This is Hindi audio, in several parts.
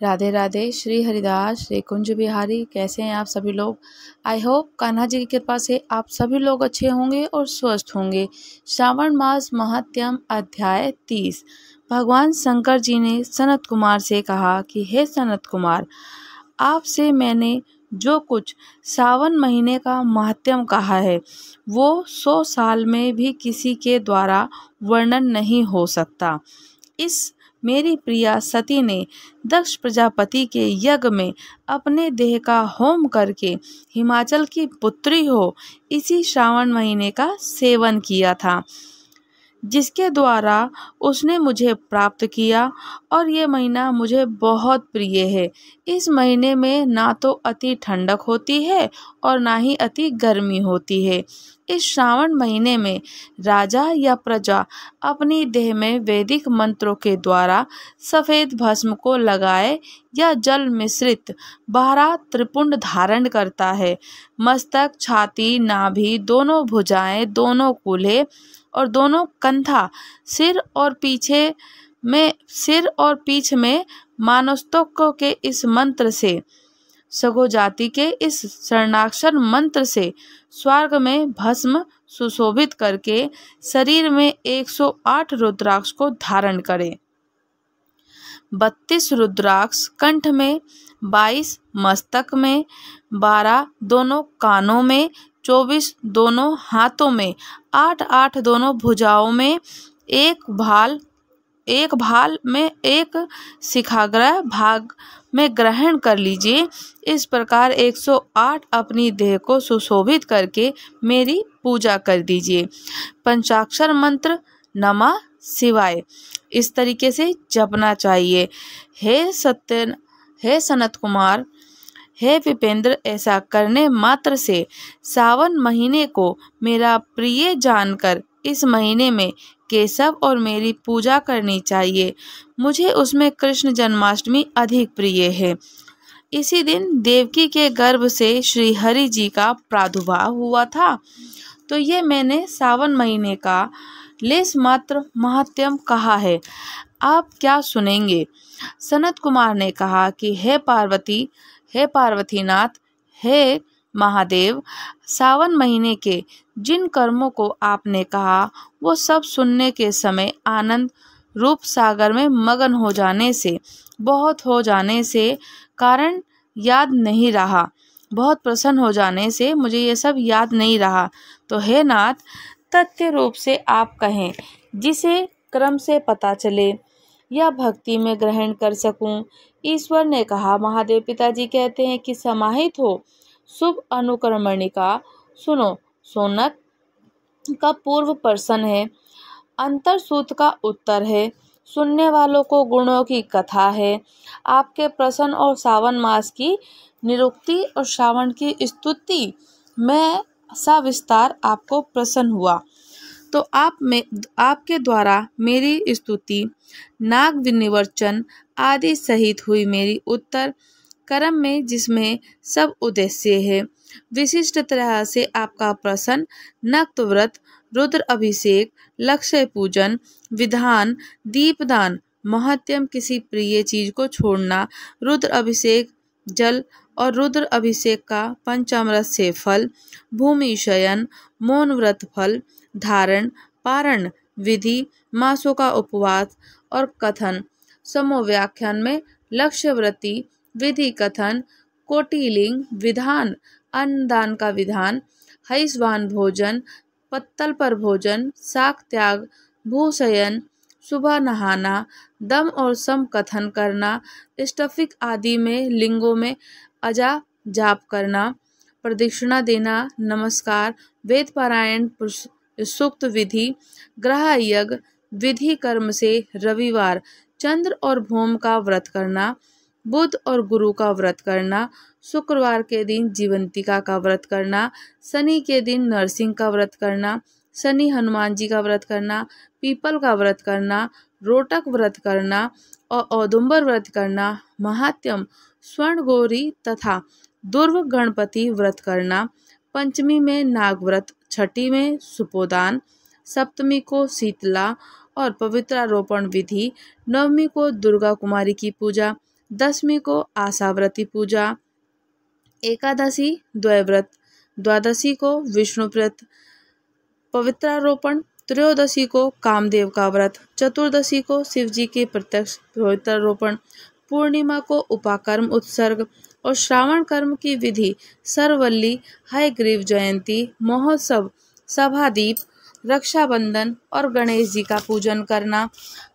राधे राधे। श्री हरिदास, श्री कुंज बिहारी। कैसे हैं आप सभी लोग? आई होप कान्हा जी की कृपा से आप सभी लोग अच्छे होंगे और स्वस्थ होंगे। श्रावण मास महात्म्य अध्याय 30। भगवान शंकर जी ने सनत कुमार से कहा कि हे सनत कुमार, आपसे मैंने जो कुछ सावन महीने का महात्म्य कहा है वो 100 साल में भी किसी के द्वारा वर्णन नहीं हो सकता। इस मेरी प्रिया सती ने दक्ष प्रजापति के यज्ञ में अपने देह का होम करके हिमाचल की पुत्री हो इसी श्रावण महीने का सेवन किया था, जिसके द्वारा उसने मुझे प्राप्त किया। और ये महीना मुझे बहुत प्रिय है। इस महीने में ना तो अति ठंडक होती है और ना ही अति गर्मी होती है। इस श्रावण महीने में राजा या प्रजा अपनी देह में वैदिक मंत्रों के द्वारा सफ़ेद भस्म को लगाए या जल मिश्रित 12 त्रिपुंड धारण करता है। मस्तक, छाती, नाभि, दोनों भुजाएं, दोनों कूल्हे और दोनों कंधा, सिर और पीठ में मानस्तों के इस मंत्र से, सगो जाति के इस शरणाक्षर मंत्र से स्वर्ग में भस्म सुशोभित करके शरीर में 108 रुद्राक्ष को धारण करें। 32 रुद्राक्ष कंठ में, 22 मस्तक में, 12 दोनों कानों में, 24 दोनों हाथों में, 8 दोनों भुजाओं में, एक भाल में, एक शिखाग्र भाग में ग्रहण कर लीजिए। इस प्रकार 108 अपनी देह को सुशोभित करके मेरी पूजा कर दीजिए। पंचाक्षर मंत्र नमः शिवाय इस तरीके से जपना चाहिए। हे सनत कुमार, हे विपेंद्र, ऐसा करने मात्र से सावन महीने को मेरा प्रिय जानकर इस महीने में केशव और मेरी पूजा करनी चाहिए। मुझे उसमें कृष्ण जन्माष्टमी अधिक प्रिय है। इसी दिन देवकी के गर्भ से श्री हरि जी का प्रादुर्भाव हुआ था। तो ये मैंने सावन महीने का लेस मात्र महात्म्य कहा है। आप क्या सुनेंगे? सनत कुमार ने कहा कि हे पार्वतीनाथ, हे महादेव, सावन महीने के जिन कर्मों को आपने कहा वो सब सुनने के समय आनंद रूप सागर में मगन हो जाने से, बहुत हो जाने से कारण याद नहीं रहा, बहुत प्रसन्न हो जाने से मुझे ये सब याद नहीं रहा। तो हे नाथ, तथ्य रूप से आप कहें जिसे क्रम से पता चले या भक्ति में ग्रहण कर सकूं। ईश्वर ने कहा, महादेव पिताजी कहते हैं कि समाहित हो शुभ अनुक्रमणिका सुनो। सोनक का पूर्व प्रश्न है, अंतर सूत का उत्तर है, सुनने वालों को गुणों की कथा है। आपके प्रश्न और सावन मास की निरुक्ति और श्रावण की स्तुति में सविस्तार आपको प्रसन्न हुआ। तो आपके द्वारा मेरी स्तुति, नाग विनिवर्चन आदि सहित हुई मेरी उत्तर कर्म में, जिसमें सब उद्देश्य है। विशिष्ट तरह से आपका प्रश्न नक्त व्रत, रुद्र अभिषेक, लक्ष्य पूजन, विधान, दीपदान, महत्तम किसी प्रिय चीज को छोड़ना, रुद्र अभिषेक जल और रुद्र अभिषेक का पंचामृत से फल, भूमि शयन, मौन व्रत फल, धारण, पारण विधि, मासों का उपवास और कथन, समो व्याख्यान में लक्ष्य व्रती विधि कथन, कोटिलिंग विधान, अन्नदान का विधान, हईस्वान भोजन, पत्तल पर भोजन, शाक त्याग, भूशयन, सुबह नहाना, दम और सम कथन करना, स्टफिक आदि में लिंगों में अजा जाप करना, प्रदक्षिणा देना, नमस्कार, वेद पारायण, सूक्त विधि, ग्रह यज्ञ विधि कर्म से रविवार, चंद्र और भौम का व्रत करना, बुध और गुरु का व्रत करना, शुक्रवार के दिन जीवंतिका का व्रत करना, शनि के दिन नरसिंह का व्रत करना, शनि हनुमान जी का व्रत करना, पीपल का व्रत करना, रोटक व्रत करना और औदुंबर व्रत करना, महात्म्य स्वर्ण गौरी तथा दुर्व गणपति व्रत करना, पंचमी में नाग व्रत, छठी में सुपोदान, सप्तमी को शीतला और पवित्रारोपण विधि, नवमी को दुर्गा कुमारी की पूजा, दशमी को आशाव्रती पूजा, एकादशी द्वैव्रत, द्वादशी को विष्णु व्रत, पवित्रारोपण, त्रयोदशी को कामदेव का व्रत, चतुर्दशी को शिवजी के प्रत्यक्ष पवित्रारोपण, पूर्णिमा को उपाकर्म उत्सर्ग और श्रावण कर्म की विधि सरवल्ली, हयग्रीव जयंती, महोत्सव, सभादीप, रक्षाबंधन और गणेश जी का पूजन करना,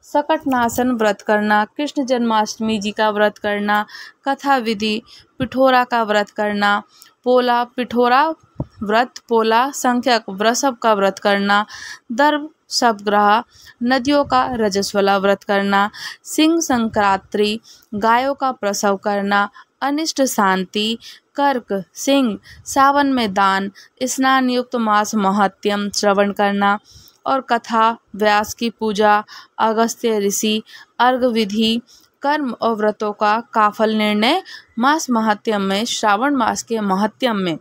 सकटनाशन व्रत करना, कृष्ण जन्माष्टमी जी का व्रत करना, कथा विधि, पिठोरा का व्रत करना, पोला पिठोरा व्रत, पोला संख्यक वृषभ का व्रत करना, दर्भ शबग्रह, नदियों का रजस्वला व्रत करना, सिंह संक्रांति, गायों का प्रसव करना, अनिष्ट शांति, कर्क, सिंह, सावन में दान, स्नान युक्त मास महत्यम श्रवण करना और कथा, व्यास की पूजा, अगस्त्य ऋषि, अर्घ विधि, कर्म और व्रतों का काफल निर्णय मास महत्यम में, श्रावण मास के महत्यम में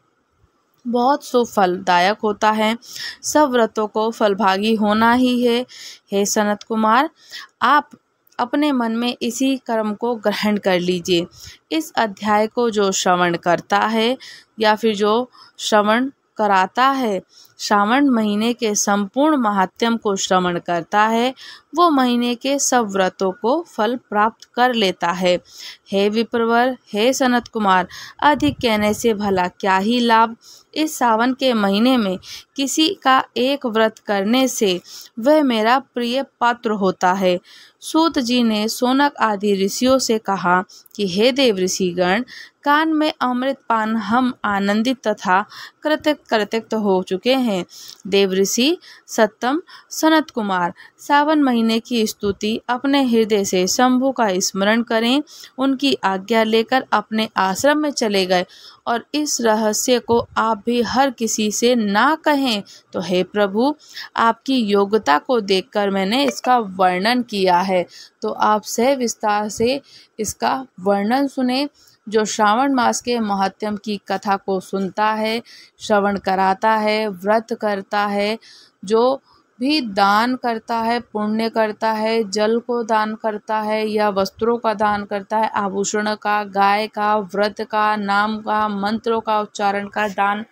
बहुत शुभ फलदायक होता है। सब व्रतों को फलभागी होना ही है। हे सनत कुमार, आप अपने मन में इसी कर्म को ग्रहण कर लीजिए। इस अध्याय को जो श्रवण करता है या फिर जो श्रवण कराता है, श्रावण महीने के संपूर्ण महात्म्य को श्रवण करता है, वो महीने के सब व्रतों को फल प्राप्त कर लेता है। हे विप्रवर, हे सनत कुमार, अधिक कहने से भला क्या ही लाभ। इस सावन के महीने में किसी का एक व्रत करने से वह मेरा प्रिय पात्र होता है। सूत जी ने सोनक आदि ऋषियों से कहा कि हे देव ऋषिगण, कान में अमृत पान हम आनंदित तथा कृतकृत हो चुके हैं। देव ऋषि सत्तम सनत कुमार सावन महीने की स्तुति अपने हृदय से शंभु का स्मरण करें। उनकी आज्ञा लेकर अपने आश्रम में चले गए और इस रहस्य को आप भी हर किसी से ना कहें। तो हे प्रभु, आपकी योग्यता को देखकर मैंने इसका वर्णन किया है, तो आप सविस्तार से इसका वर्णन सुने। जो श्रावण मास के महात्म्य की कथा को सुनता है, श्रवण कराता है, व्रत करता है, जो भी दान करता है, पुण्य करता है, जल को दान करता है या वस्त्रों का दान करता है, आभूषण का, गाय का, व्रत का, नाम का, मंत्रों का उच्चारण का दान,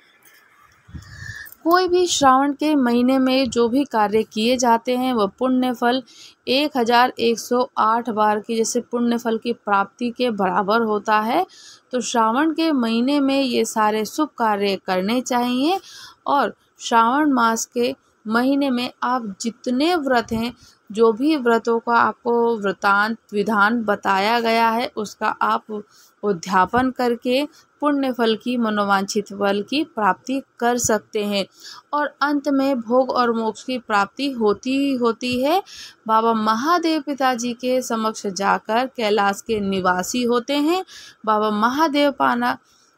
कोई भी श्रावण के महीने में जो भी कार्य किए जाते हैं वह पुण्य फल 1108 बार की जैसे पुण्य फल की प्राप्ति के बराबर होता है। तो श्रावण के महीने में ये सारे शुभ कार्य करने चाहिए। और श्रावण मास के महीने में आप जितने व्रत हैं, जो भी व्रतों का आपको व्रतांत विधान बताया गया है, उसका आप उद्यापन करके पुण्य फल की, मनोवांछित फल की प्राप्ति कर सकते हैं। और अंत में भोग और मोक्ष की प्राप्ति होती है। बाबा महादेव पिताजी के समक्ष जाकर कैलाश के निवासी होते हैं। बाबा महादेव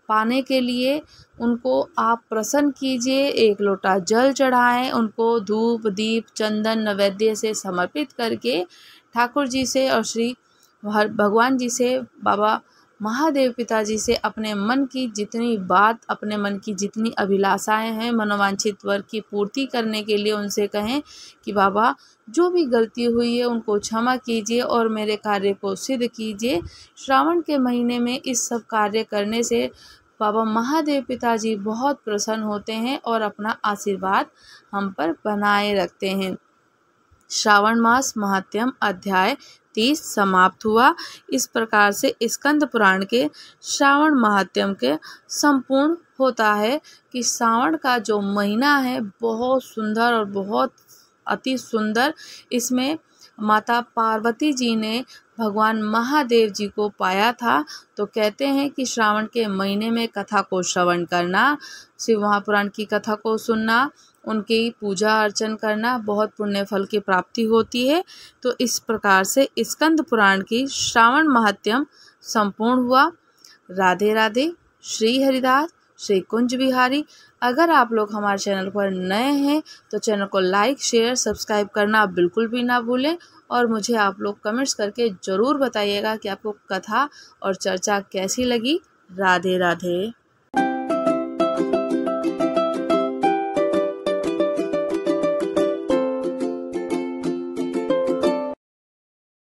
पाने के लिए उनको आप प्रसन्न कीजिए, एक लोटा जल चढ़ाएं, उनको धूप दीप चंदन नैवेद्य से समर्पित करके ठाकुर जी से और श्री भगवान जी से, बाबा महादेव पिताजी से अपने मन की जितनी बात, अपने मन की जितनी अभिलाषाएं हैं, मनोवांछित वर की पूर्ति करने के लिए उनसे कहें कि बाबा जो भी गलती हुई है उनको क्षमा कीजिए और मेरे कार्य को सिद्ध कीजिए। श्रावण के महीने में इस सब कार्य करने से बाबा महादेव पिताजी बहुत प्रसन्न होते हैं और अपना आशीर्वाद हम पर बनाए रखते हैं। श्रावण मास महात्म्य अध्याय 30 समाप्त हुआ। इस प्रकार से स्कंद पुराण के श्रावण महात्म्य के संपूर्ण होता है कि श्रावण का जो महीना है बहुत सुंदर और बहुत अति सुंदर। इसमें माता पार्वती जी ने भगवान महादेव जी को पाया था। तो कहते हैं कि श्रावण के महीने में कथा को श्रवण करना, शिव महापुराण की कथा को सुनना, उनकी पूजा अर्चन करना बहुत पुण्य फल की प्राप्ति होती है। तो इस प्रकार से स्कंद पुराण की श्रावण महात्म्य संपूर्ण हुआ। राधे राधे। श्री हरिदास, श्री कुंज बिहारी। अगर आप लोग हमारे चैनल पर नए हैं तो चैनल को लाइक शेयर सब्सक्राइब करना बिल्कुल भी ना भूलें। और मुझे आप लोग कमेंट्स करके ज़रूर बताइएगा कि आपको कथा और चर्चा कैसी लगी। राधे राधे।